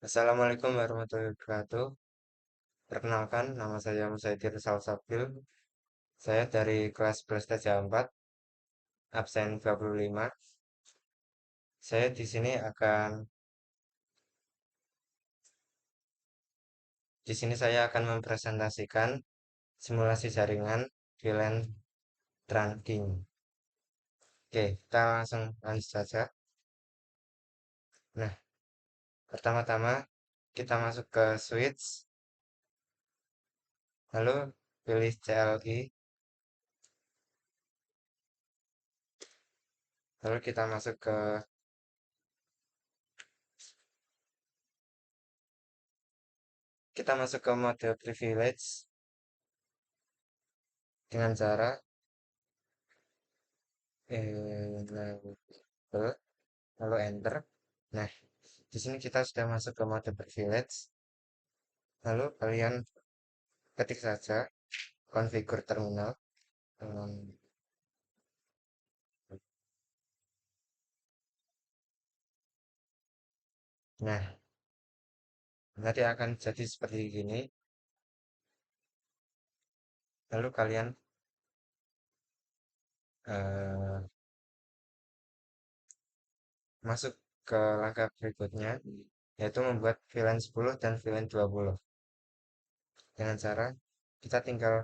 Assalamualaikum warahmatullahi wabarakatuh. Perkenalkan, nama saya Musaidir Salsabil. Saya dari kelas 11 Teja 4, absen 25. Saya di sini saya akan mempresentasikan simulasi jaringan VLAN trunking. Oke, kita langsung lanjut saja. Nah, pertama-tama kita masuk ke switch, lalu pilih CLI, lalu kita masuk ke mode privilege dengan cara label, lalu enter. Nah, di sini kita sudah masuk ke mode privilege. Lalu kalian ketik saja configure terminal. Hmm, Nah, nanti akan jadi seperti ini. Lalu kalian eh, masuk ke langkah berikutnya, yaitu membuat VLAN 10 dan VLAN 20. Dengan cara kita tinggal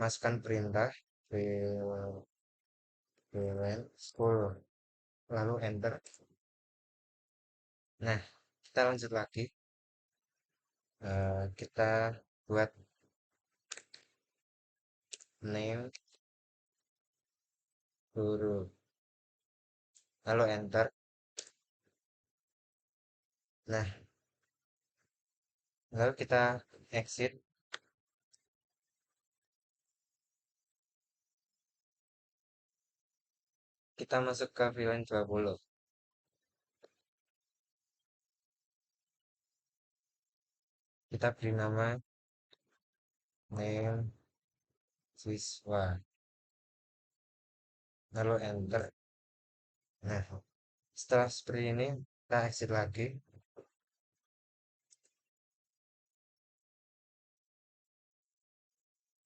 masukkan perintah VLAN 10, lalu enter. Nah, kita lanjut lagi. Kita buat name guru, lalu enter. Nah, lalu kita exit, kita masuk ke VLAN 20. Kita beri nama name siswa, lalu enter. Nah, setelah seperti ini, kita exit lagi.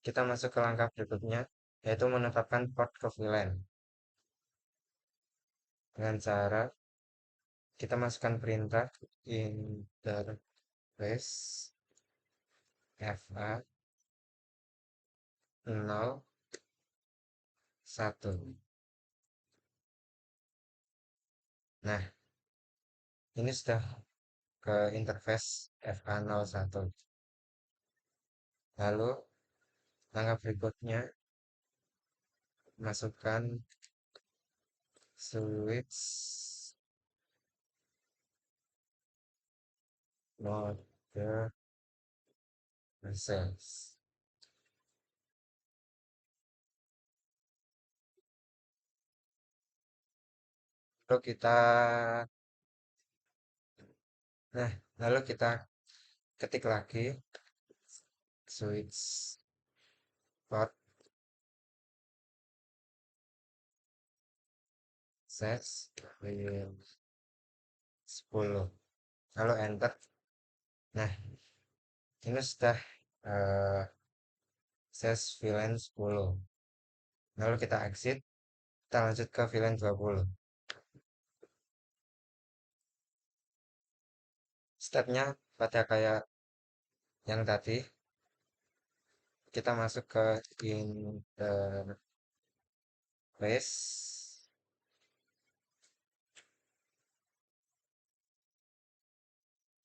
Kita masuk ke langkah berikutnya, yaitu menetapkan port ke VLAN. Dengan cara kita masukkan perintah interface FA 01. Nah, ini sudah ke interface FA01. Lalu langkah berikutnya, masukkan switch mode access. Lalu kita, nah, lalu kita ketik lagi switch port access will 10. Lalu enter. Nah, ini sudah eh, ses VLAN 10. Lalu kita exit, kita lanjut ke VLAN 20. Stepnya pada kayak yang tadi, kita masuk ke interface,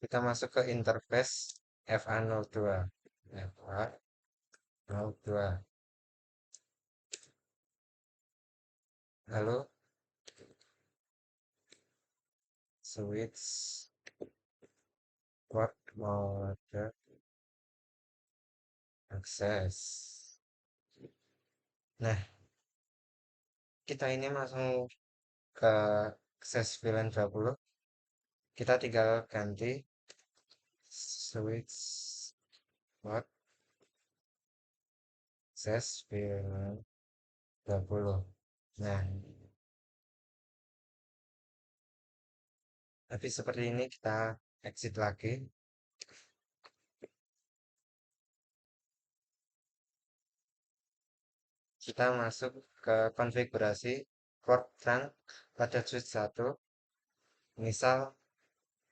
kita masuk ke interface FA02. FA02. Lalu switch port mode access. Nah, kita ini masuk ke access VLAN 20. Kita tinggal ganti switch port access VLAN 20. Nah, Habis seperti ini kita exit lagi. Kita masuk ke konfigurasi port trunk pada switch 1, misal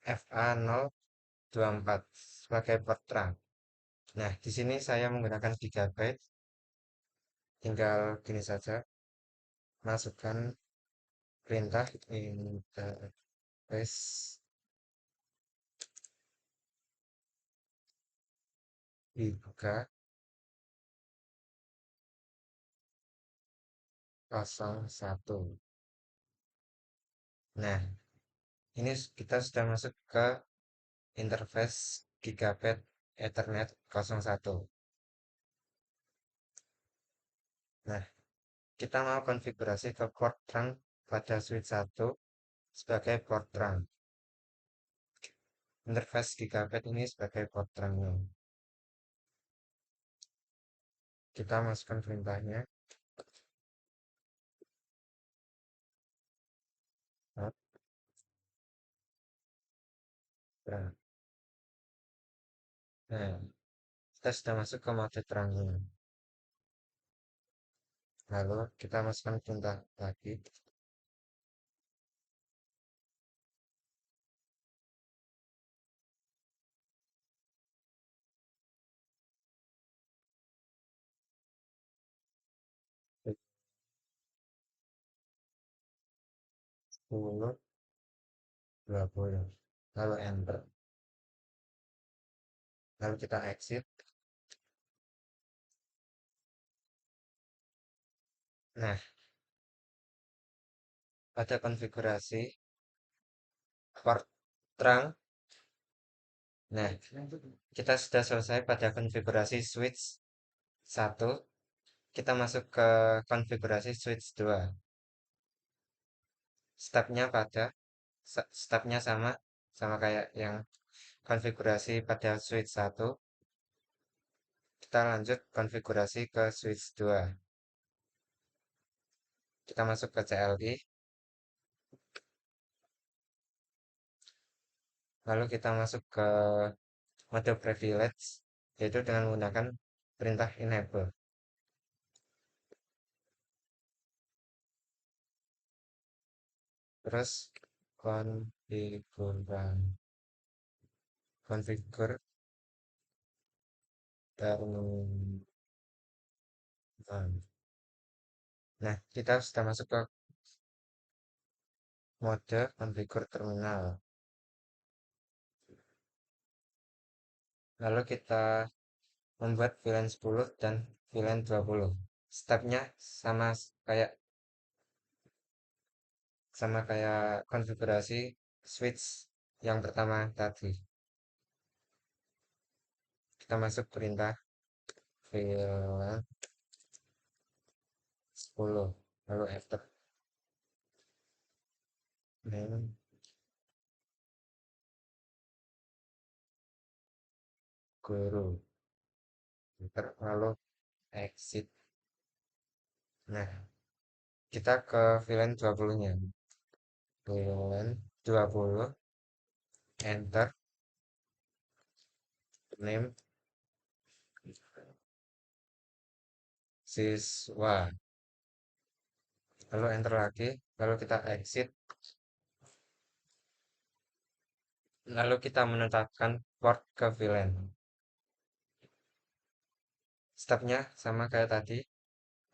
FA024 sebagai port trunk. Nah, di sini saya menggunakan gigabyte. Tinggal gini saja, masukkan perintah interface giga 01. Nah, ini kita sudah masuk ke interface Gigabit Ethernet 01. Nah, kita mau konfigurasi ke port trunk pada switch 1 sebagai port trunk. Interface Gigabit ini sebagai port trunknya. Kita masukkan perintahnya. Nah, nah, kita sudah masuk ke mode trunknya. Lalu kita masukkan perintah lagi. Klik 10, 20. Lalu enter. Lalu kita exit. Nah, pada konfigurasi port trunk. Nah, kita sudah selesai pada konfigurasi switch 1. Kita masuk ke konfigurasi switch 2. Stepnya stepnya sama sama kayak yang konfigurasi pada switch 1. Kita lanjut konfigurasi ke switch 2. Kita masuk ke CLI. Lalu kita masuk ke mode privilege, yaitu dengan menggunakan perintah enable. Terus konfigur terminal. Nah, kita sudah masuk ke mode konfigur terminal. Lalu kita membuat VLAN 10 dan VLAN 20. Stepnya kayak sama kayak konfigurasi switch yang pertama tadi. Kita masuk perintah VLAN 10, lalu enter. Name guru, enter, lalu exit. Nah, kita ke VLAN 20-nya. VLAN 20, enter, name siswa, lalu enter lagi, lalu kita exit, lalu kita menetapkan port ke VLAN. Stepnya sama kayak tadi,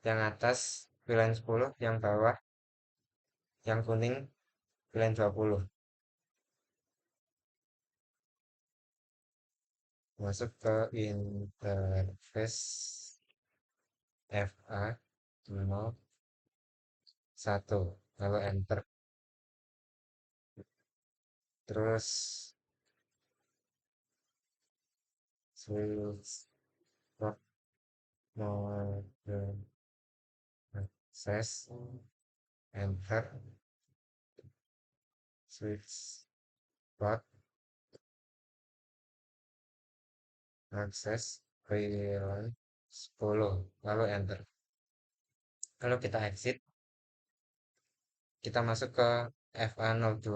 yang atas VLAN 10, yang bawah yang kuning VLAN 20. Masuk ke interface FA01, lalu enter. Terus switch port mode access, enter, switch port akses VLAN 10, lalu enter. Kalau kita exit, kita masuk ke FA02.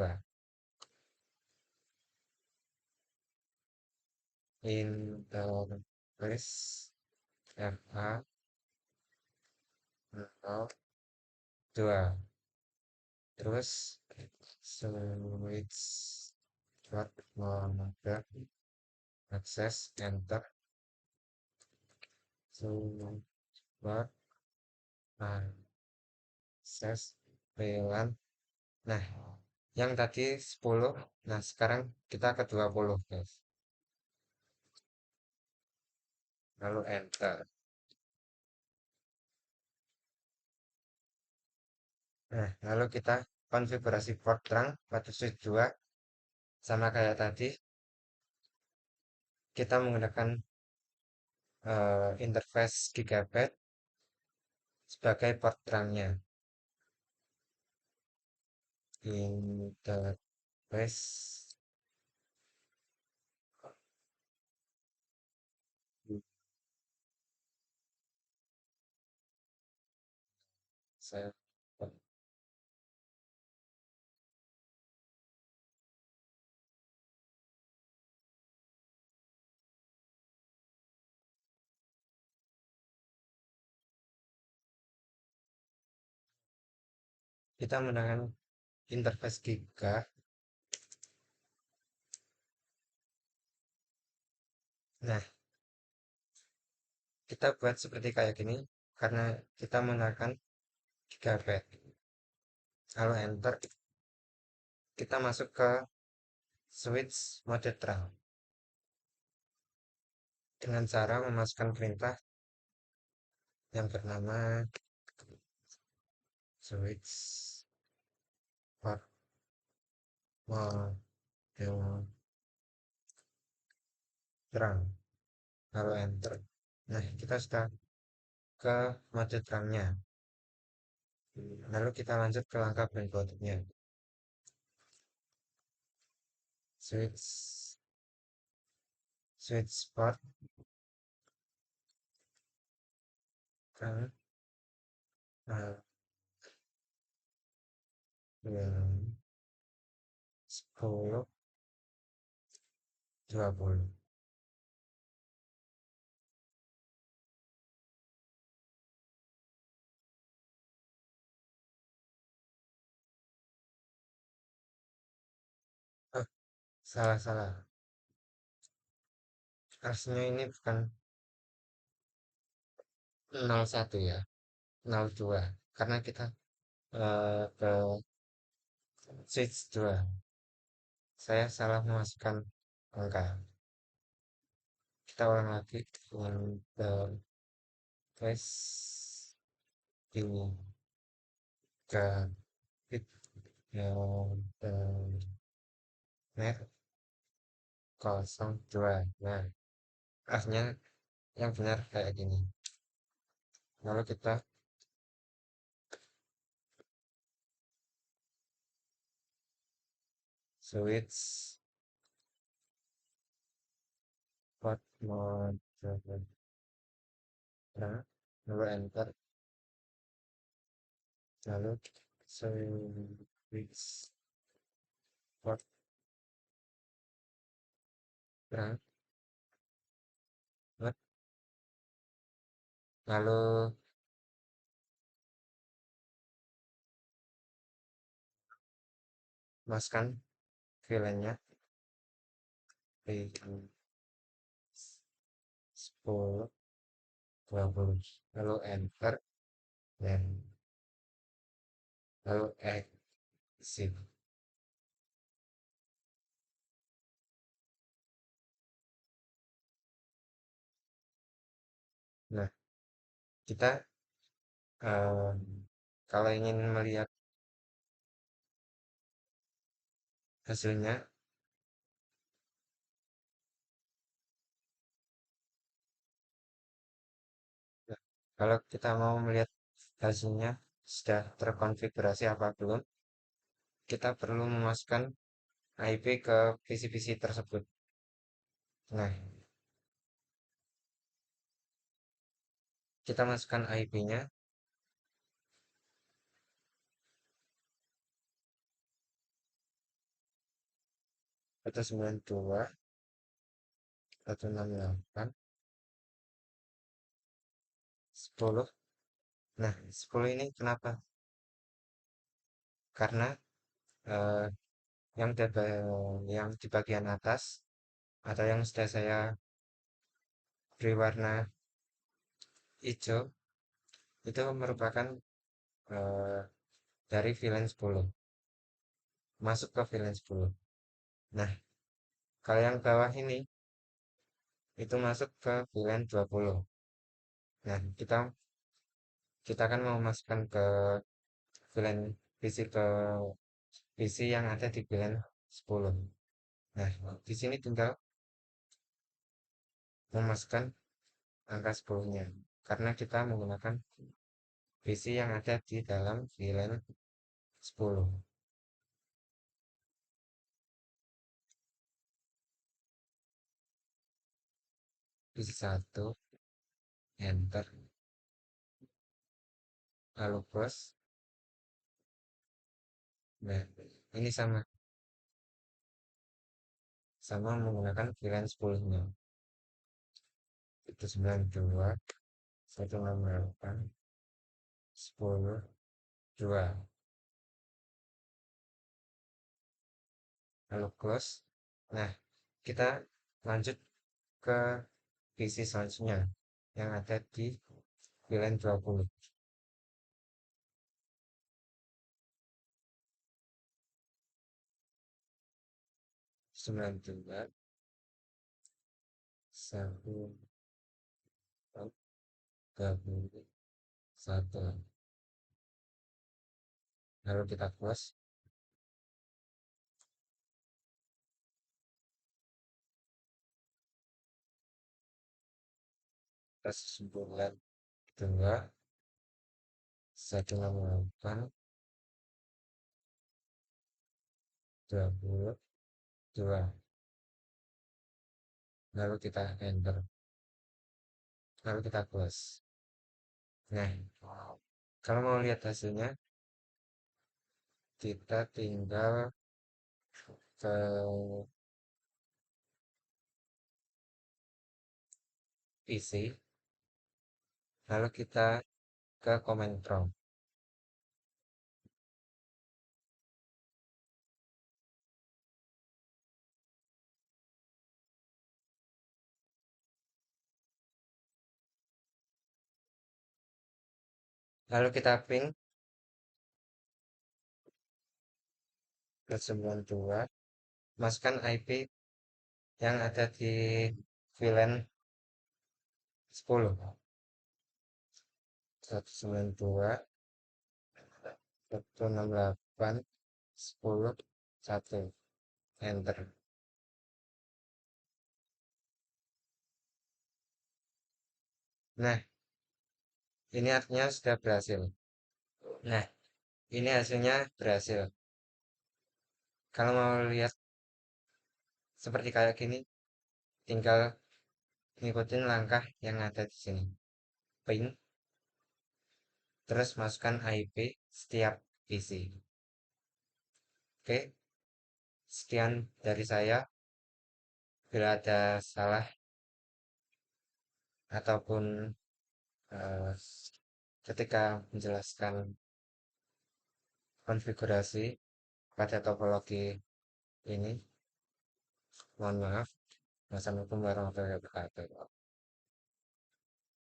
interface FA 02, terus switch port mode akses enter, switch port akses VLAN. Nah, yang tadi 10, nah sekarang kita ke 20 guys, lalu enter. Nah, lalu kita konfigurasi port terang pada switch 2 sama kayak tadi, kita menggunakan interface Gigabit sebagai port terangnya. Interface saya kita menggunakan interface Giga. Nah, kita buat seperti kayak gini karena kita menggunakan Gigabit. Kalau enter, kita masuk ke switch mode terang dengan cara memasukkan perintah yang bernama switch port mode terang, lalu enter. Nah, kita sudah ke mode terangnya. Lalu kita lanjut ke langkah berikutnya. Switch port terang, yang 10 20. Oh, salah. Harusnya ini bukan 01 ya, 02. Karena kita ke switch 2. Saya salah memasukkan angka. Kita ulang lagi dengan face ini ke bit yang net 02. Nah, artinya yang benar kayak gini. Lalu kita switch port mode nah, lalu enter, lalu switch port nah, lalu masukkan VLAN-nya di 10 20, lalu enter dan lalu exit. Nah, kita eh, kalau ingin melihat hasilnya, nah, kalau kita mau melihat hasilnya sudah terkonfigurasi apa belum, kita perlu memasukkan IP ke PC-PC tersebut. Nah, kita masukkan IP-nya atau 92 168, 10. Nah, 10 ini kenapa? Karena eh, yang di bagian atas atau yang sudah saya beri warna hijau itu merupakan eh, dari VLAN 10 masuk ke VLAN 10. Nah, kalau yang bawah ini itu masuk ke VLAN 20. Nah, kita kan mau masukkan ke VLAN PC yang ada di VLAN 10. Nah, di sini tinggal memasukkan angka 10-nya karena kita menggunakan PC yang ada di dalam VLAN 10. PC 1, enter, lalu close. Nah, ini sama menggunakan VLAN 10-nya. Itu 92, 168, 10, 2. Lalu close. Nah, kita lanjut ke PC selanjutnya yang ada di VLAN 20. 92, 1, 30, 1. Lalu kita close. Kesimpulan 2, 168, 22. Lalu kita enter. Lalu kita close. Nah, kalau mau lihat hasilnya, kita tinggal ke PC, lalu kita ke command prompt. Lalu kita ping ke 92, masukkan IP yang ada di VLAN 10. 192, 168, 10, 1. Enter. Nah, ini artinya sudah berhasil. Nah, ini hasilnya berhasil. Kalau mau lihat seperti kayak gini, tinggal ngikutin langkah yang ada di sini. Ping, terus masukkan IP setiap PC. Oke, sekian dari saya. Bila ada salah ataupun eh, ketika menjelaskan konfigurasi pada topologi ini, mohon maaf. Wassalamualaikum warahmatullahi wabarakatuh.